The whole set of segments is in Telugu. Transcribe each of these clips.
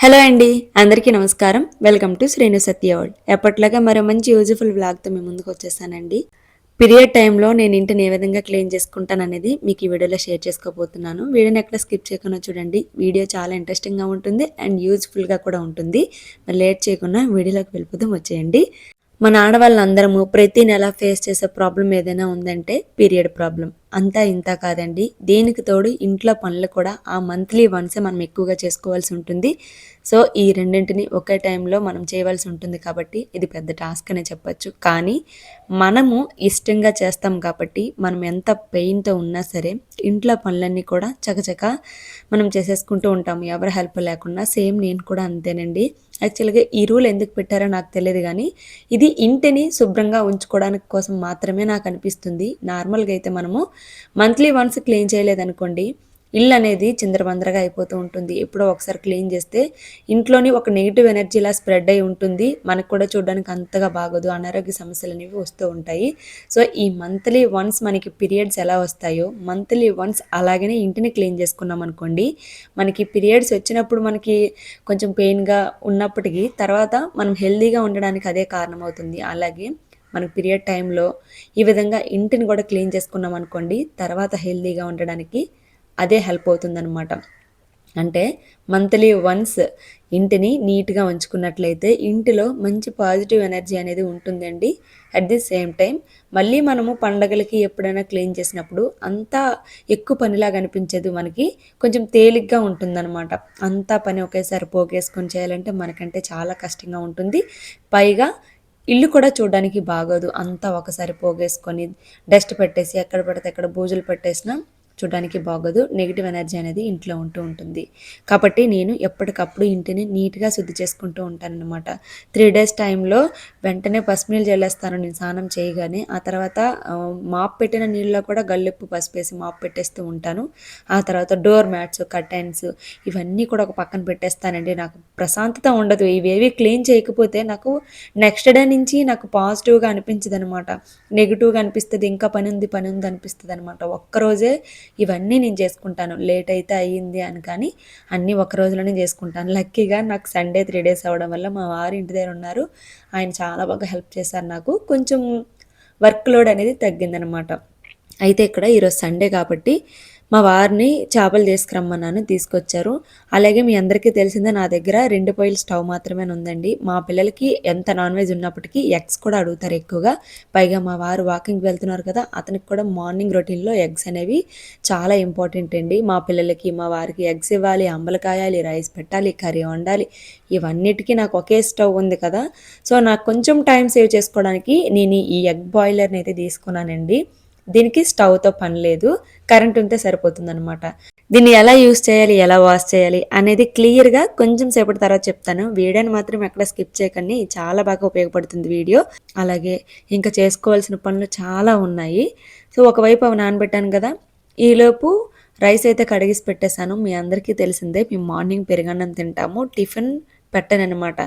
హలో అండి, అందరికీ నమస్కారం. Welcome to Shrenu Satya world. ఎప్పట్లాగా మరో మంచి యూజ్ఫుల్ వ్లాగ్తో మీ ముందుకు వచ్చేసానండి. పీరియడ్ టైంలో నేను ఇంటిని ఏ విధంగా క్లీన్ చేసుకుంటాననేది మీకు ఈ వీడియోలో షేర్ చేసుకోబోతున్నాను. వీడియోని ఎక్కడ స్కిప్ చేయకుండా చూడండి. వీడియో చాలా ఇంట్రెస్టింగ్గా ఉంటుంది అండ్ యూజ్ఫుల్గా కూడా ఉంటుంది. మరి లేట్ చేయకుండా వీడియోలోకి వెళ్ళిపోదాం, వచ్చేయండి. మన ఆడవాళ్ళందరము ప్రతి నెల ఫేస్ చేసే ప్రాబ్లం ఏదైనా ఉందంటే పీరియడ్ ప్రాబ్లం. అంతా ఇంత కాదండి, దేనికి తోడు ఇంట్లో పనులు కూడా ఆ మంత్లీ వన్సే మనం ఎక్కువగా చేసుకోవాల్సి ఉంటుంది. సో ఈ రెండింటిని ఒకే టైంలో మనం చేయవలసి ఉంటుంది కాబట్టి ఇది పెద్ద టాస్క్ అనే చెప్పచ్చు. కానీ మనము ఇష్టంగా చేస్తాం కాబట్టి మనం ఎంత పెయిన్తో ఉన్నా సరే ఇంట్లో పనులన్నీ కూడా చకచక మనం చేసేసుకుంటూ ఉంటాము, ఎవరి హెల్ప్ లేకుండా. సేమ్ నేను కూడా అంతేనండి. యాక్చువల్గా ఈ రూల్ ఎందుకు పెట్టారో నాకు తెలియదు, కానీ ఇది ఇంటిని శుభ్రంగా ఉంచుకోవడానికి కోసం మాత్రమే నాకు అనిపిస్తుంది. నార్మల్గా అయితే మనము మంత్లీ వన్స్ క్లీన్ చేయలేదనుకోండి, ఇల్లు అనేది చిందరవందరగా అయిపోతూ ఉంటుంది. ఎప్పుడో ఒకసారి క్లీన్ చేస్తే ఇంట్లోని ఒక నెగిటివ్ ఎనర్జీలా స్ప్రెడ్ అయి ఉంటుంది. మనకు కూడా చూడడానికి అంతగా బాగోదు, అనారోగ్య సమస్యలు అనేవి వస్తూ ఉంటాయి. సో ఈ మంత్లీ వన్స్ మనకి పీరియడ్స్ ఎలా వస్తాయో మంత్లీ వన్స్ అలాగనే ఇంటిని క్లీన్ చేసుకున్నాం అనుకోండి, మనకి పీరియడ్స్ వచ్చినప్పుడు మనకి కొంచెం పెయిన్గా ఉన్నప్పటికీ తర్వాత మనం హెల్దీగా ఉండడానికి అదే కారణమవుతుంది. అలాగే మనకు పీరియడ్ టైంలో ఈ విధంగా ఇంటిని కూడా క్లీన్ చేసుకున్నాం అనుకోండి, తర్వాత హెల్దీగా ఉండడానికి అదే హెల్ప్ అవుతుందన్నమాట. అంటే మంత్లీ వన్స్ ఇంటిని నీట్గా ఉంచుకున్నట్లయితే ఇంటిలో మంచి పాజిటివ్ ఎనర్జీ అనేది ఉంటుందండి. అట్ ది సేమ్ టైం మళ్ళీ మనము పండగలకి ఎప్పుడైనా క్లీన్ చేసినప్పుడు అంతా ఎక్కువ పనిలాగా అనిపించదు, మనకి కొంచెం తేలిగ్గా ఉంటుందన్నమాట. అంతా పని ఒకేసారి పోగేసుకొని చేయాలంటే మనకంటే చాలా కష్టంగా ఉంటుంది. పైగా ఇల్లు కూడా చూడడానికి బాగోదు, అంతా ఒకసారి పోగేసుకొని డస్ట్ పెట్టేసి ఎక్కడ పడితే అక్కడ బూజులు పెట్టేసినా చూడడానికి బాగోదు. నెగిటివ్ ఎనర్జీ అనేది ఇంట్లో ఉంటూ ఉంటుంది. కాబట్టి నేను ఎప్పటికప్పుడు ఇంటిని నీట్గా శుద్ధి చేసుకుంటూ ఉంటానన్నమాట. 3 days టైంలో వెంటనే పసుపు నీళ్ళు చల్లేస్తాను నేను స్నానం చేయగానే. ఆ తర్వాత మాప్ పెట్టిన నీళ్ళలో కూడా గల్లెప్పు పసుపేసి మాప్ పెట్టేస్తూ ఉంటాను. ఆ తర్వాత డోర్ మ్యాట్స్, కర్టెన్స్ ఇవన్నీ కూడా ఒక పక్కన పెట్టేస్తానండి. నాకు ప్రశాంతత ఉండదు ఇవేవి క్లీన్ చేయకపోతే. నాకు నెక్స్ట్ డే నుంచి నాకు పాజిటివ్గా అనిపించదు అనమాట, నెగిటివ్గా అనిపిస్తుంది. ఇంకా పని ఉంది పని ఉంది అనిపిస్తుంది అనమాట. ఒక్కరోజే ఇవన్నీ నేను చేసుకుంటాను, లేట్ అయితే అయ్యింది అని. కానీ అన్నీ ఒక రోజులోనే చేసుకుంటాను. లక్కీగా నాకు సండే 3 days అవ్వడం వల్ల మా వారు ఇంటి దగ్గర ఉన్నారు. ఆయన చాలా బాగా హెల్ప్ చేశారు నాకు. కొంచెం వర్క్ లోడ్ అనేది తగ్గిందనమాట. అయితే ఇక్కడ ఈరోజు సండే కాబట్టి మా వారిని చేపలు తీసుకురమ్మన్నాను, తీసుకొచ్చారు. అలాగే మీ అందరికీ తెలిసిందే, నా దగ్గర 2 పొయ్యిల స్టవ్ మాత్రమే ఉందండి. మా పిల్లలకి ఎంత నాన్ వెజ్ ఉన్నప్పటికీ ఎగ్స్ కూడా అడుగుతారు ఎక్కువగా. పైగా మా వారు వాకింగ్కి వెళ్తున్నారు కదా, అతనికి కూడా మార్నింగ్ రొటీన్లో ఎగ్స్ అనేవి చాలా ఇంపార్టెంట్ అండి. మా పిల్లలకి మా వారికి ఎగ్స్ ఇవ్వాలి, అంబలు కాయాలి, రైస్ పెట్టాలి, కర్రీ వండాలి. ఇవన్నిటికీ నాకు ఒకే స్టవ్ ఉంది కదా. సో నాకు కొంచెం టైం సేవ్ చేసుకోవడానికి నేను ఈ ఎగ్ బాయిలర్ని అయితే తీసుకున్నానండి. దీనికి స్టవ్తో పని లేదు, కరెంట్ ఉంటే సరిపోతుందన్నమాట. దీన్ని ఎలా యూస్ చేయాలి, ఎలా వాష్ చేయాలి అనేది క్లియర్గా కొంచెం సేపటి తర్వాత చెప్తాను. వీడియోని మాత్రం ఎక్కడ స్కిప్ చేయకండి, చాలా బాగా ఉపయోగపడుతుంది వీడియో. అలాగే ఇంకా చేసుకోవాల్సిన పనులు చాలా ఉన్నాయి. సో ఒకవైపు అవి నానబెట్టాను కదా, ఈలోపు రైస్ అయితే కడిగేసి పెట్టేశాను. మీ అందరికీ తెలిసిందే, మేము మార్నింగ్ పెరుగన్నం తింటాము, టిఫిన్ పెట్టననమాట.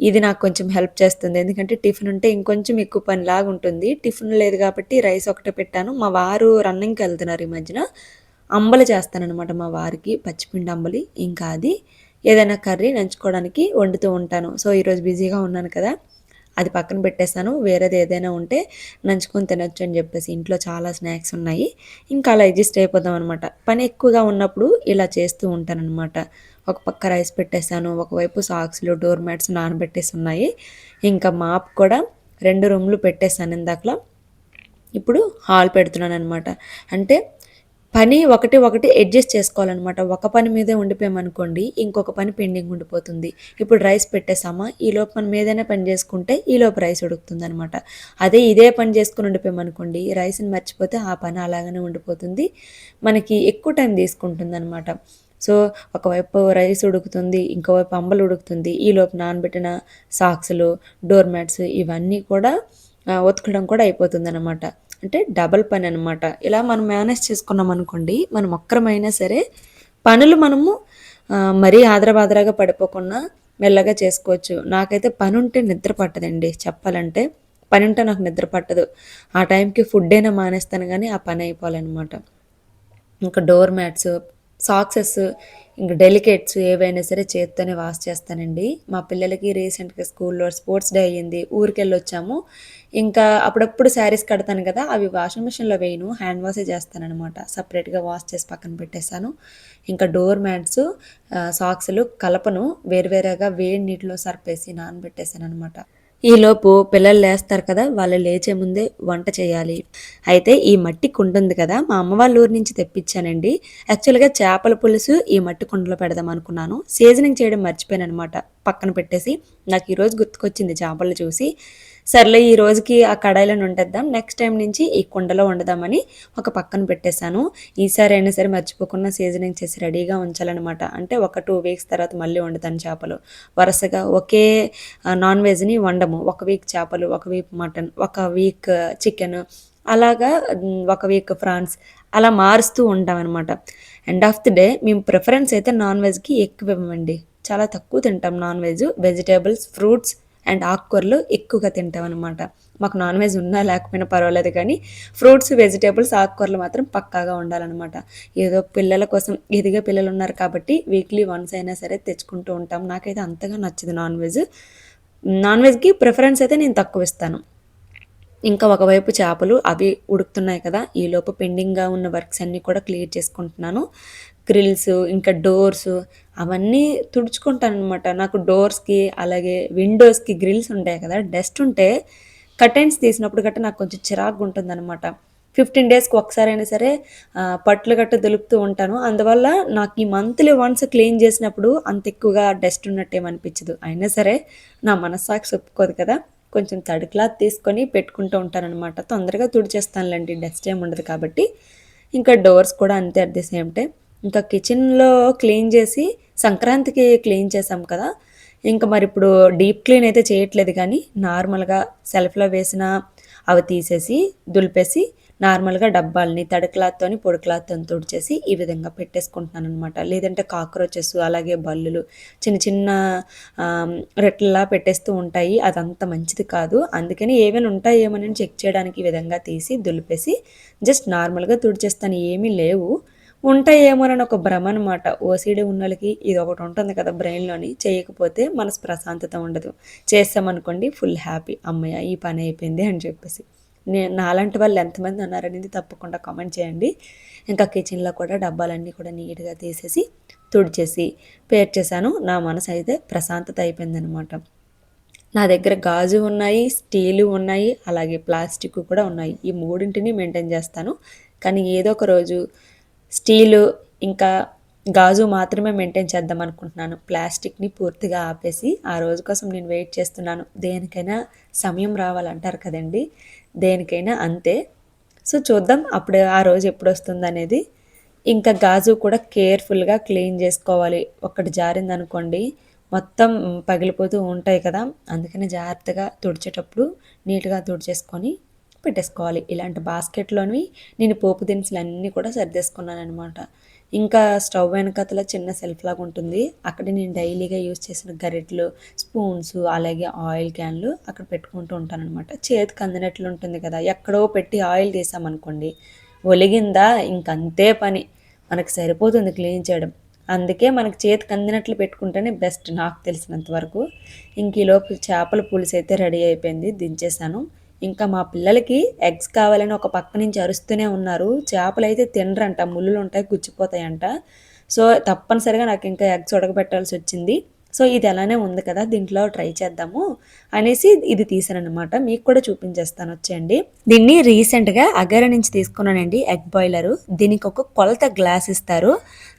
ఇది నాకు కొంచెం హెల్ప్ చేస్తుంది, ఎందుకంటే టిఫిన్ ఉంటే ఇంకొంచెం ఎక్కువ పనిలాగా ఉంటుంది. టిఫిన్ లేదు కాబట్టి రైస్ ఒకటే పెట్టాను. మా వారు రన్నింగ్కి వెళ్తున్నారు ఈ మధ్యన. అంబలి చేస్తానన్నమాట మా వారికి, పచ్చిపిండి అంబలి. ఇంకా అది ఏదైనా కర్రీ నంచుకోవడానికి వండుతూ ఉంటాను. సో ఈరోజు బిజీగా ఉన్నాను కదా, అది పక్కన పెట్టేస్తాను. వేరేది ఏదైనా ఉంటే నంచుకొని తినొచ్చు అని చెప్పేసి ఇంట్లో చాలా స్నాక్స్ ఉన్నాయి. ఇంకా అలా అడ్జస్ట్ అయిపోదాం అనమాట. పని ఎక్కువగా ఉన్నప్పుడు ఇలా చేస్తూ ఉంటానన్నమాట. ఒక పక్క రైస్ పెట్టేశాను, ఒకవైపు సాక్స్లు, డోర్ మ్యాట్స్ నానబెట్టేసి ఉన్నాయి. ఇంకా మాప్ కూడా 2 రూమ్లు పెట్టేశాను ఇందాకలా. ఇప్పుడు హాల్ పెడుతున్నాను అనమాట. అంటే పని ఒకటి ఒకటి అడ్జస్ట్ చేసుకోవాలన్నమాట. ఒక పని మీదే ఉండిపోయామనుకోండి, ఇంకొక పని పెండింగ్ ఉండిపోతుంది. ఇప్పుడు రైస్ పెట్టేసామా, ఈలోపు మనం ఏదైనా పని చేసుకుంటే ఈలోపు రైస్ ఉడుకుతుంది అనమాట. అదే ఇదే పని చేసుకుని ఉండిపోయామనుకోండి, రైస్ని మర్చిపోతే ఆ పని అలాగనే ఉండిపోతుంది, మనకి ఎక్కువ టైం తీసుకుంటుంది అనమాట. సో ఒకవైపు రైస్ ఉడుకుతుంది, ఇంకోవైపు అంబలు ఉడుకుతుంది, ఈలోపు నానబెట్టిన సాక్స్లు, డోర్ మ్యాట్స్ ఇవన్నీ కూడా ఉతకడం కూడా అయిపోతుంది అనమాట. అంటే డబల్ పని అనమాట. ఇలా మనం మేనేజ్ చేసుకున్నాం అనుకోండి, మనం ఒక్కరమైనా సరే పనులు మనము మరీ ఆదరబాదరగా పడిపోకుండా మెల్లగా చేసుకోవచ్చు. నాకైతే పని ఉంటే నిద్ర పట్టదండి చెప్పాలంటే. పని ఉంటే నాకు నిద్ర పట్టదు. ఆ టైంకి ఫుడ్ అయినా మానేస్తాను, కానీ ఆ పని అయిపోవాలన్నమాట. ఇంకా డోర్ మ్యాట్స్, సాక్సెస్ ఇంక డెలికేట్స్ ఏవైనా సరే చేత్తోనే వాష్ చేస్తానండి. మా పిల్లలకి రీసెంట్‌గా స్కూల్‌లో స్పోర్ట్స్ డే అయ్యింది. ఊరికెళ్ళొచ్చాము. ఇంకా అప్పుడప్పుడు శారీస్ కడతాను కదా! అవి వాషింగ్ మిషన్‌లో వేయను. హ్యాండ్ వాషే చేస్తాననమాట. సెపరేట్‌గా వాష్ చేసి పక్కన పెట్టేసాను. ఇంకా డోర్ మ్యాట్స్, సాక్సులు కలపను. వేరువేరేగా వేడి నీటిలో సర్పేసి నానబెట్టేసాననమాట. ఈలోపు పిల్లలు లేస్తారు కదా! వాళ్ళు లేచే ముందే వంట చేయాలి. అయితే ఈ మట్టి కుండ ఉంది కదా! మా అమ్మ వాళ్ళ ఊరు నుంచి తెప్పించానండి. యాక్చువల్‌గా చేపల పులుసు ఈ మట్టి కుండలో పెడదాం అనుకున్నాను. సీజనింగ్ చేయడం మర్చిపోయాననమాట. పక్కన పెట్టేసి నాకు ఈరోజు గుర్తుకొచ్చింది చేపలు చూసి. సర్లే ఈ రోజుకి ఆ కడాయిలోనే వండేద్దాం. నెక్స్ట్ టైమ్ నుంచి ఈ కుండలో వండుదామని ఒక పక్కన పెట్టేశాను. ఈసారి అయినా సరే మర్చిపోకుండా సీజనింగ్ చేసి రెడీగా ఉంచాలనమాట. అంటే ఒక 2 వీక్స్ తర్వాత మళ్ళీ వండుతాను చేపలు. వరుసగా ఒకే నాన్ వెజ్‌ని వండము. ఒక వీక్ చేపలు, ఒక వీక్ మటన్, ఒక వీక్ చికెను అలాగా ఒక వీక్ ఫ్రాన్స్ అలా మారుస్తూ ఉంటామనమాట. ఎండ్ ఆఫ్ ది డే మేము ప్రిఫరెన్స్ అయితే నాన్ వెజ్‌కి ఎక్కువ ఇవ్వమండి. చాలా తక్కువ తింటాం non veg. Vegetables, fruits and ఆకుకూరలు ఎక్కువగా తింటామనమాట. మాకు నాన్ వెజ్ ఉన్నా లేకపోయినా పర్వాలేదు కానీ ఫ్రూట్స్, వెజిటబుల్స్, ఆకుకూరలు మాత్రం పక్కాగా ఉండాలనమాట. ఏదో పిల్లల కోసం ఎదిగే పిల్లలు ఉన్నారు కాబట్టి వీక్లీ వన్స్ అయినా సరే తెచ్చుకుంటూ ఉంటాం. నాకైతే అంతగా నచ్చదు నాన్ వెజ్. నాన్ వెజ్‌కి ప్రిఫరెన్స్ అయితే నేను తక్కువ ఇస్తాను. ఇంకా ఒకవైపు చేపలు అవి ఉడుకుతున్నాయి కదా! ఈలోపు పెండింగ్‌గా ఉన్న వర్క్స్ అన్నీ కూడా క్లియర్ చేసుకుంటున్నాను. గ్రిల్స్, ఇంకా డోర్స్ అవన్నీ తుడుచుకుంటాననమాట. నాకు డోర్స్‌కి అలాగే విండోస్‌కి గ్రిల్స్ ఉంటాయి కదా! డస్ట్ ఉంటే కర్టెన్స్ తీసినప్పుడు గట్టా నాకు కొంచెం చిరాకుగా ఉంటుందనమాట. 15 డేస్‌కి ఒకసారైనా సరే పట్లు గట్టా దులుపుతూ ఉంటాను. అందువల్ల నాకు ఈ మంత్లీ వన్స్ క్లీన్ చేసినప్పుడు అంత ఎక్కువగా డస్ట్ ఉన్నట్టేమనిపించదు. అయినా సరే నా మనస్సాక్షి ఒప్పుకోదు కదా! కొంచెం తడి క్లాత్ తీసుకొని పెట్టుకుంటూ ఉంటాననమాట. తొందరగా తుడిచేస్తానులెండి డస్ట్ ఏమి ఉండదు కాబట్టి. ఇంకా డోర్స్ కూడా అంతే అట్ ది సేమ్ టైమ్. ఇంకా కిచెన్‌లో క్లీన్ చేసి సంక్రాంతికి క్లీన్ చేసాం కదా! ఇంక మరిప్పుడు డీప్ క్లీన్ అయితే చేయట్లేదు కానీ నార్మల్‌గా సెల్ఫ్‌లో వేసిన అవి తీసేసి, దులిపేసి నార్మల్‌గా డబ్బాల్ని తడి క్లాత్‌తోని, పొడి క్లాత్‌తోని తుడిచేసి ఈ విధంగా పెట్టేసుకుంటున్నాననమాట. లేదంటే కాక్రోచెస్ అలాగే బల్లులు చిన్న చిన్న రెట్లలా పెట్టేస్తూ ఉంటాయి. అదంత మంచిది కాదు. అందుకని ఏవైనా ఉంటాయేమోనని చెక్ చేయడానికి ఈ విధంగా తీసి, దులిపేసి జస్ట్ నార్మల్‌గా తుడిచేస్తాను. ఏమీ లేవు. ఉంటాయేమోనని ఒక భ్రమ అనమాట. ఓసీడీ ఉన్నోళ్ళకి ఇదొకటి ఉంటుంది కదా బ్రెయిన్‌లోని. చేయకపోతే మనసు ప్రశాంతత ఉండదు. చేసామనుకోండి ఫుల్ హ్యాపీ. హమ్మయ్య! ఈ పని అయిపోయింది అని చెప్పేసి. నాలాంటి వాళ్ళు ఎంతమంది ఉన్నారనేది తప్పకుండా కామెంట్ చేయండి. ఇంకా కిచెన్‌లో కూడా డబ్బాలన్నీ కూడా నీట్‌గా తీసేసి, తుడిచేసి, పేర్చేశాను. నా మనసు అయితే ప్రశాంతత అయిపోయిందనమాట. నా దగ్గర గాజు ఉన్నాయి, స్టీలు ఉన్నాయి, అలాగే ప్లాస్టిక్ కూడా ఉన్నాయి. ఈ మూడింటిని మెయింటైన్ చేస్తాను. కానీ ఏదో ఒక రోజు స్టీలు ఇంకా గాజు మాత్రమే మెయింటైన్ చేద్దాం అనుకుంటున్నాను. ప్లాస్టిక్‌ని పూర్తిగా ఆపేసి ఆ రోజు కోసం నేను వెయిట్ చేస్తున్నాను. దేనికైనా సమయం రావాలంటారు కదండీ! దేనికైనా అంతే. సో, చూద్దాం అప్పుడు ఆ రోజు ఎప్పుడొస్తుందనేది. ఇంకా గాజు కూడా కేర్‌ఫుల్‌గా క్లీన్ జేసుకోవాలి. ఒక్కటి జారిందనుకోండి మొత్తం పగిలిపోతూ ఉంటాయి కదా! అందుకని జాగ్రత్తగా తుడిచేటప్పుడు నీట్‌గా తుడిచేసుకొని పెట్టేసుకోవాలి. ఇలాంటి బాస్కెట్‌లోని నేను పోపు దినుసులన్నీ కూడా సర్దేసుకున్నాననమాట. ఇంకా స్టవ్ వెనకాతల చిన్న సెల్ఫ్ లాగా ఉంటుంది. అక్కడ నేను డైలీగా యూజ్ చేసిన గరిటెలు, స్పూన్స్ అలాగే ఆయిల్ క్యాన్‌లు అక్కడ పెట్టుకుంటూ ఉంటాననమాట. చేతికి అందినట్లు ఉంటుంది కదా! ఎక్కడో పెట్టి ఆయిల్ తీసామనుకోండి, ఒలిగిందా ఇంకంతే పని. మనకు సరిపోతుంది క్లీన్ చేయడం. అందుకే మనకు చేతికి అందినట్లు పెట్టుకుంటేనే బెస్ట్ నాకు తెలిసినంత వరకు. ఇంక ఈలోపు చేపల పులుసైతే రెడీ అయిపోయింది. దించేసాను. ఇంకా మా పిల్లలకి ఎగ్స్ కావాలని ఒక పక్క నుంచి అరుస్తూనే ఉన్నారు. చేపలైతే తినరంట. ముల్లులుంటాయి, గుచ్చిపోతాయంట. సో, తప్పనిసరిగా నాకింకా ఎగ్స్ ఉడకబెట్టాల్సొచ్చింది. సో, ఇది అలానే ఉంది కదా! దీంట్లో ట్రై చేద్దాము అనేసి ఇది తీశాననమాట. మీకు కూడా చూపించేస్తాను వచ్చేయండి. దీన్ని రీసెంట్‌గా అగర నుంచి తీసుకున్నానండి ఎగ్ బాయిలరు. దీనికి ఒక కొలత గ్లాస్ ఇస్తారు.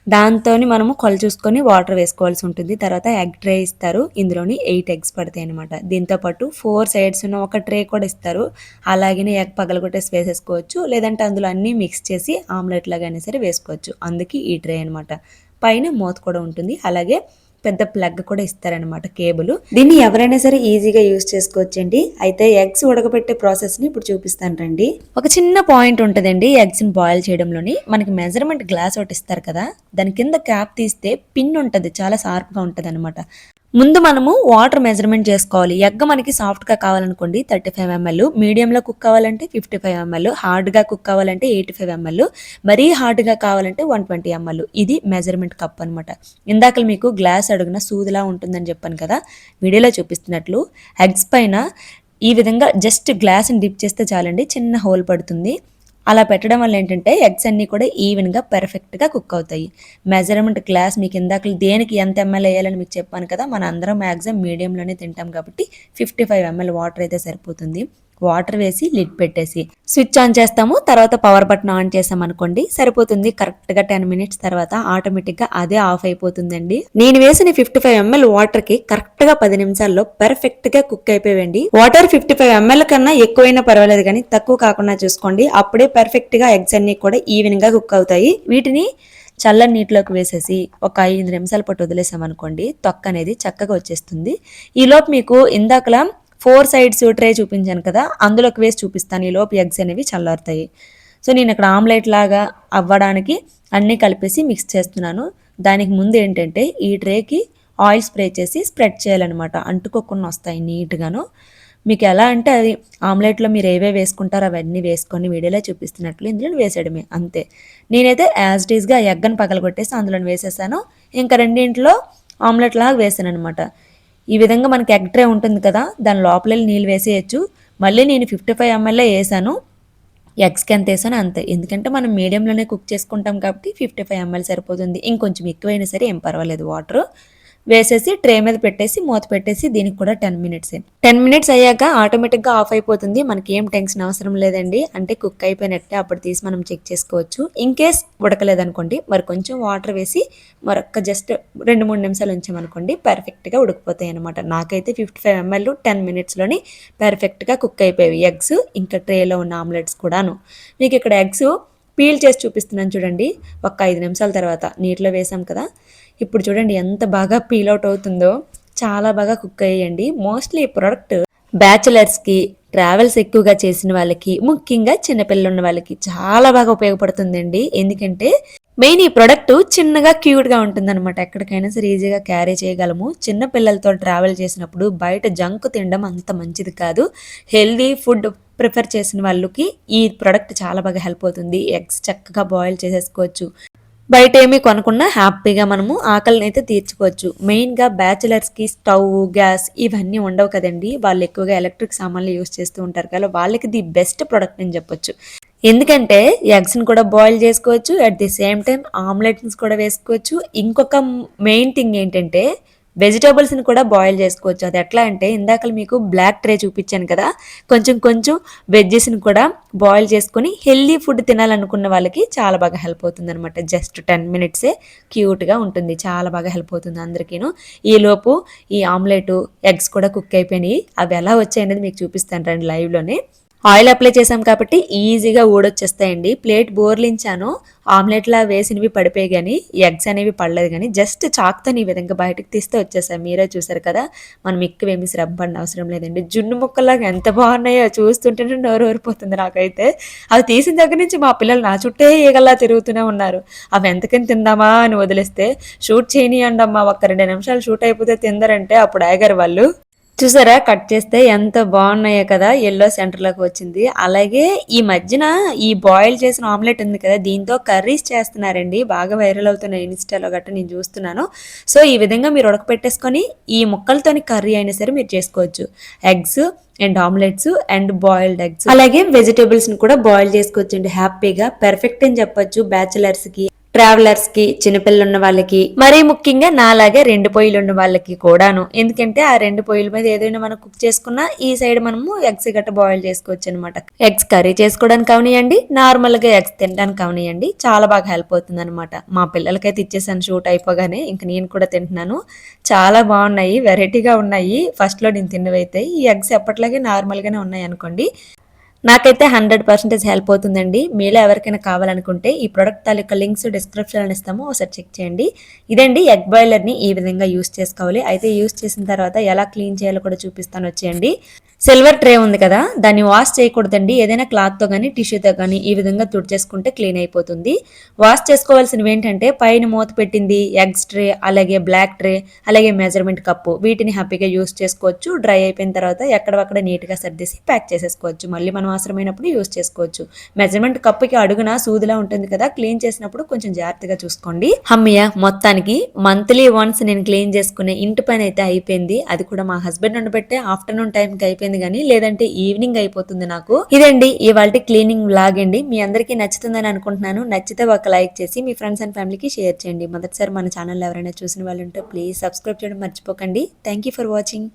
దాంతోని మనము కొల చూసుకొని వాటర్ వేసుకోవాల్సి ఉంటుంది. తర్వాత ఎగ్ ట్రే ఇస్తారు. ఇందులోని 8 ఎగ్స్ పడతాయనమాట. దీంతో పాటు 4 సైడ్స్ ఉన్న ఒక ట్రే కూడా ఇస్తారు. అలాగనే ఎగ్ పగలగొట్టేసి వేసేసుకోవచ్చు. లేదంటే అందులో అన్నీ మిక్స్ చేసి ఆమ్లెట్ లాగైనా సరే వేసుకోవచ్చు. అందుకే ఈ ట్రే అనమాట. పైన మూత కూడా ఉంటుంది. అలాగే పెద్ద ప్లగ్ కూడా ఇస్తారనమాట కేబుల్. దీన్ని ఎవరైనా సరే ఈజీగా యూజ్ చేసుకోవచ్చండి. అయితే ఎగ్స్ ఉడకబెట్టే ప్రాసెస్ని ఇప్పుడు చూపిస్తాను రండి. ఒక చిన్న పాయింట్ ఉంటుందండి ఎగ్స్ని బాయిల్ చేయడంలోని. మనకి మెజర్మెంట్ గ్లాస్ ఒకటి ఇస్తారు కదా, దాని కింద క్యాప్ తీస్తే పిన్ ఉంటుంది, చాలా షార్ప్గా ఉంటుంది అనమాట. ముందు మనము వాటర్ మెజర్మెంట్ చేసుకోవాలి. ఎగ్ మనకి సాఫ్ట్‌గా కావాలనుకోండి 35 ఎంఎల్, మీడియంలో కుక్ కావాలంటే 55 ఎంఎల్, హార్డ్‌గా కుక్ కావాలంటే 85 ఎంఎల్, మరీ హార్డ్‌గా కావాలంటే 120 ఎంఎల్. ఇది మెజర్మెంట్ కప్ అనమాట. ఇందాకలు మీకు గ్లాస్ అడుగున సూదిలా ఉంటుందని చెప్పాను కదా, వీడియోలో చూపిస్తున్నట్లు ఎగ్స్ పైన ఈ విధంగా జస్ట్ గ్లాస్ని డిప్ చేస్తే చాలండి, చిన్న హోల్ పడుతుంది. అలా పెట్టడం వల్ల ఏంటంటే ఎగ్స్ అన్నీ కూడా ఈవెన్గా పర్ఫెక్ట్గా కుక్ అవుతాయి. మెజర్మెంట్ గ్లాస్ మీకు ఇందాక దేనికి ఎంత ఎంఎల్ వేయాలని మీకు చెప్పాను కదా, మన అందరం మ్యాక్సిమం మీడియంలోనే తింటాం కాబట్టి 55 ఎంఎల్ వాటర్ అయితే సరిపోతుంది. వాటర్ వేసి లిడ్ పెట్టేసి స్విచ్ ఆన్ చేస్తాము. తర్వాత పవర్ బటన్ ఆన్ చేసాం అనుకోండి సరిపోతుంది. కరెక్ట్గా 10 మినిట్స్ తర్వాత ఆటోమేటిక్గా అదే ఆఫ్ అయిపోతుందండి. నేను వేసిన 55 ఎంఎల్ వాటర్ కి కరెక్ట్గా 10 నిమిషాల్లో పర్ఫెక్ట్గా కుక్ అయిపోయింది. వాటర్ 55 ఎంఎల్ కన్నా ఎక్కువైనా పర్వాలేదు కానీ తక్కువ కాకుండా చూసుకోండి. అప్పుడే పర్ఫెక్ట్గా ఎగ్స్ అన్ని కూడా ఈవెన్ గా కుక్ అవుతాయి. వీటిని చల్లని నీటిలోకి వేసేసి ఒక 5 నిమిషాల పాటు వదిలేసామనుకోండి తొక్క అనేది చక్కగా వచ్చేస్తుంది. ఈలోపు మీకు ఇందాకలా 4 సైడ్స్ ట్రే చూపించాను కదా, అందులోకి వేసి చూపిస్తాను. ఈలోపు ఎగ్స్ అనేవి చల్లారుతాయి. సో నేను ఇక్కడ ఆమ్లెట్ లాగా అవ్వడానికి అన్నీ కలిపేసి మిక్స్ చేస్తున్నాను. దానికి ముందు ఏంటంటే ఈ ట్రేకి ఆయిల్ స్ప్రే చేసి స్ప్రెడ్ చేయాలన్నమాట, అంటుకోకుండా వస్తాయి నీట్గాను. మీకు ఎలా అంటే అది ఆమ్లెట్లో మీరు ఏవే వేసుకుంటారో అవన్నీ వేసుకొని వీడియోలో చూపిస్తున్నట్లు ఇందులో వేసేయడమే అంతే. నేనైతే యాజ్ ఇట్ ఈస్గా ఎగ్గను పగలగొట్టేసి అందులో వేసేసాను. ఇంకా రెండింటిలో ఆమ్లెట్ లాగా వేసాను అనమాట. ఈ విధంగా మనకి ఎగ్ ట్రే ఉంటుంది కదా, దాని లోపల నీళ్ళు వేసేయచ్చు. మళ్ళీ నేను 55 ఎంఎల్ వేసాను. ఎగ్స్కి ఎంత వేసానో అంతే, ఎందుకంటే మనం మీడియంలోనే కుక్ చేసుకుంటాం కాబట్టి 55 ఎంఎల్ సరిపోతుంది. ఇంకొంచెం ఎక్కువైనా సరే ఏం పర్వాలేదు. వాటర్ వేసేసి ట్రే మీద పెట్టేసి మూత పెట్టేసి దీనికి కూడా 10 మినిట్స్. 10 మినిట్స్ అయ్యాక ఆటోమేటిక్గా ఆఫ్ అయిపోతుంది. మనకి ఏం టెన్షన్ అవసరం లేదండి, అంటే కుక్ అయిపోయినట్టే. అప్పుడు తీసి మనం చెక్ చేసుకోవచ్చు. ఇన్ కేస్ ఉడకలేదనుకోండి మరి కొంచెం వాటర్ వేసి మరొక జస్ట్ 2-3 నిమిషాలు ఉంచామనుకోండి పర్ఫెక్ట్గా ఉడికిపోతాయి అనమాట. నాకైతే 55 ఎంఎల్ 10 మినిట్స్లోని పర్ఫెక్ట్గా కుక్ అయిపోయాయి ఎగ్స్, ఇంకా ట్రేలో ఉన్న ఆమ్లెట్స్ కూడాను. మీకు ఇక్కడ ఎగ్స్ పీల్ చేసి చూపిస్తున్నాను చూడండి. ఒక 5 నిమిషాల తర్వాత నీటిలో వేసాం కదా, ఇప్పుడు చూడండి ఎంత బాగా పీల్ అవుట్ అవుతుందో. చాలా బాగా కుక్ అయ్యండి. మోస్ట్లీ ఈ ప్రోడక్ట్ బ్యాచిలర్స్కి, ట్రావెల్స్ ఎక్కువగా చేసిన వాళ్ళకి, ముఖ్యంగా చిన్నపిల్లలు ఉన్న వాళ్ళకి చాలా బాగా ఉపయోగపడుతుందండి. ఎందుకంటే మెయిన్ ఈ ప్రోడక్ట్ చిన్నగా క్యూట్గా ఉంటుంది అనమాట. ఎక్కడికైనా సరే ఈజీగా క్యారీ చేయగలము. చిన్న పిల్లలతో ట్రావెల్ చేసినప్పుడు బయట జంక్ తినడం అంత మంచిది కాదు. హెల్దీ ఫుడ్ ప్రిఫర్ చేసిన వాళ్ళకి ఈ ప్రోడక్ట్ చాలా బాగా హెల్ప్ అవుతుంది. ఎగ్స్ చక్కగా బాయిల్ చేసేసుకోవచ్చు. బయట ఏమీ కొనకుండా హ్యాపీగా మనము ఆకలిని అయితే తీర్చుకోవచ్చు. మెయిన్గా బ్యాచిలర్స్కి స్టవ్, గ్యాస్ ఇవన్నీ ఉండవు కదండి. వాళ్ళు ఎక్కువగా ఎలక్ట్రిక్ సామాన్లు యూస్ చేస్తూ ఉంటారు కదా, వాళ్ళకి ది బెస్ట్ ప్రోడక్ట్ అని చెప్పొచ్చు. ఎందుకంటే ఎగ్స్ని కూడా బాయిల్ చేసుకోవచ్చు, at the same time omelettes కూడా వేసుకోవచ్చు. ఇంకొక మెయిన్ థింగ్ ఏంటంటే వెజిటేబుల్స్ని కూడా బాయిల్ చేసుకోవచ్చు. అది ఎట్లా అంటే ఇందాక మీకు బ్లాక్ ట్రే చూపించాను కదా, కొంచెం కొంచెం వెజ్జెస్ని కూడా బాయిల్ చేసుకొని హెల్దీ ఫుడ్ తినాలనుకున్న వాళ్ళకి చాలా బాగా హెల్ప్ అవుతుంది అనమాట. జస్ట్ 10 మినిట్సే క్యూట్గా ఉంటుంది. చాలా బాగా హెల్ప్ అవుతుంది అందరికీను. ఈలోపు ఈ ఆమ్లెట్, ఎగ్స్ కూడా కుక్ అయిపోయినాయి. అవి ఎలా వచ్చాయనేది మీకు చూపిస్తాను రండి లైవ్లోనే. ఆయిల్ అప్లై చేసాం కాబట్టి ఈజీగా ఊడొచ్చేస్తాయండి. ప్లేట్ బోర్లించాను, ఆమ్లెట్లా వేసినవి పడిపోయి కానీ ఎగ్స్ అనేవి పడలేదు. కానీ జస్ట్ చాక్తో ఈ విధంగా బయటకు తీస్తే వచ్చేసాయి. మీరే చూసారు కదా, మనం ఎక్కువేమీ శ్రమ పడిన అవసరం లేదండి. జున్ను ముక్కలాగా ఎంత బాగున్నాయో చూస్తుంటేనే నోరు ఊరిపోతుంది నాకైతే. అవి తీసిన దగ్గర నుంచి మా పిల్లలు నా చుట్టే ఈగల్లా తిరుగుతూనే ఉన్నారు. అవి ఎంతకని తిందామా అని వదిలేస్తే షూట్ చేయనియండి అమ్మా, ఒక్క 2 నిమిషాలు షూట్ అయిపోతే తిందరంటే అప్పుడు ఆగారు వాళ్ళు. చూసారా కట్ చేస్తే ఎంత బాగున్నాయో కదా, ఎల్లో సెంటర్లోకి వచ్చింది. అలాగే ఈ మధ్యన ఈ బాయిల్ చేసిన ఆమ్లెట్ ఉంది కదా, దీంతో కర్రీస్ చేస్తున్నారండి, బాగా వైరల్ అవుతున్నాయి ఇన్స్టాలో గట్రా నేను చూస్తున్నాను. సో ఈ విధంగా మీరు ఉడకపెట్టేసుకొని ఈ ముక్కలతోని కర్రీ అయినా సరే మీరు చేసుకోవచ్చు. Eggs and omelettes and boiled eggs, అలాగే వెజిటేబుల్స్ ని కూడా బాయిల్ చేసుకోవచ్చు అండి హ్యాపీగా. పర్ఫెక్ట్ అని చెప్పొచ్చు బ్యాచిలర్స్ కి, ట్రావెలర్స్ కి, చిన్నపిల్లలు ఉన్న వాళ్ళకి, మరీ ముఖ్యంగా నాలాగే 2 పొయ్యిలు ఉన్న వాళ్ళకి కూడాను. ఎందుకంటే ఆ 2 పొయ్యిల మీద ఏదైనా మనం కుక్ చేసుకున్నా ఈ సైడ్ మనము ఎగ్స్ గట్ట బాయిల్ చేసుకోవచ్చు అనమాట. ఎగ్స్ కర్రీ చేసుకోవడానికి అవనియండి, నార్మల్ గా ఎగ్స్ తినడానికి అవనియండి, చాలా బాగా హెల్ప్ అవుతుంది అనమాట. మా పిల్లలకైతే ఇచ్చేసాను షూట్ అయిపోగానే, ఇంక నేను కూడా తింటున్నాను. చాలా బాగున్నాయి, వెరైటీగా ఉన్నాయి. ఫస్ట్ లో నేను తిన్నవైతే ఈ ఎగ్స్ ఎప్పట్లాగే నార్మల్ గానే ఉన్నాయి అనుకోండి. నాకైతే 100% హెల్ప్ అవుతుందండి. మీలో ఎవరికైనా కావాలనుకుంటే ఈ ప్రొడక్ట్ తాలూకా లింక్స్ డిస్క్రిప్షన్‌లో ఇస్తాము. ఒకసారి చెక్ చేయండి. ఇదండి ఎగ్ బాయిలర్‌ని ఈ విధంగా యూజ్ చేసుకోవాలి. అయితే యూజ్ చేసిన తర్వాత ఎలా క్లీన్ చేయాలో కూడా చూపిస్తాను వచ్చేయండి. సిల్వర్ ట్రే ఉంది కదా, దాన్ని వాష్ చేయకూడదండి. ఏదైనా క్లాత్తో కానీ టిష్యూతో కానీ ఈ విధంగా తుడిచేసుకుంటే క్లీన్ అయిపోతుంది. వాష్ చేసుకోవాల్సినవి ఏంటంటే పైన మూత పెట్టింది ఎగ్స్ ట్రే, అలాగే బ్లాక్ ట్రే, అలాగే మెజర్మెంట్ కప్పు, వీటిని హ్యాపీగా యూస్ చేసుకోవచ్చు. డ్రై అయిపోయిన తర్వాత ఎక్కడక్కడ నీట్గా సర్దేసి ప్యాక్ చేసేసుకోవచ్చు. మళ్ళీ మనం అవసరమైనప్పుడు యూస్ చేసుకోవచ్చు. మెజర్మెంట్ కప్పుకి అడుగున సూదిలా ఉంటుంది కదా, క్లీన్ చేసినప్పుడు కొంచెం జాగ్రత్తగా చూసుకోండి. హమ్మయ్య, మొత్తానికి మంత్లీ వన్స్ నేను క్లీన్ చేసుకునే ఇంటి పని అయితే అయిపోయింది. అది కూడా మా హస్బెండ్ ఉండబెట్టే ఆఫ్టర్నూన్ టైంకి అయిపోయింది కానీ, లేదంటే ఈవినింగ్ అయిపోతుంది నాకు. ఇదండి ఇవాళ క్లీనింగ్ వ్లాగ్ అండి. మీ అందరికీ నచ్చుతుందని అనుకుంటున్నాను. నచ్చితే ఒక లైక్ చేసి మీ ఫ్రెండ్స్ అండ్ ఫ్యామిలీకి షేర్ చేయండి. మొదటిసారి మన ఛానల్ ఎవరైనా చూసిన వాళ్ళు ఉంటే ప్లీజ్ సబ్స్క్రైబ్ చేయడం మర్చిపోకండి. Thank you for watching.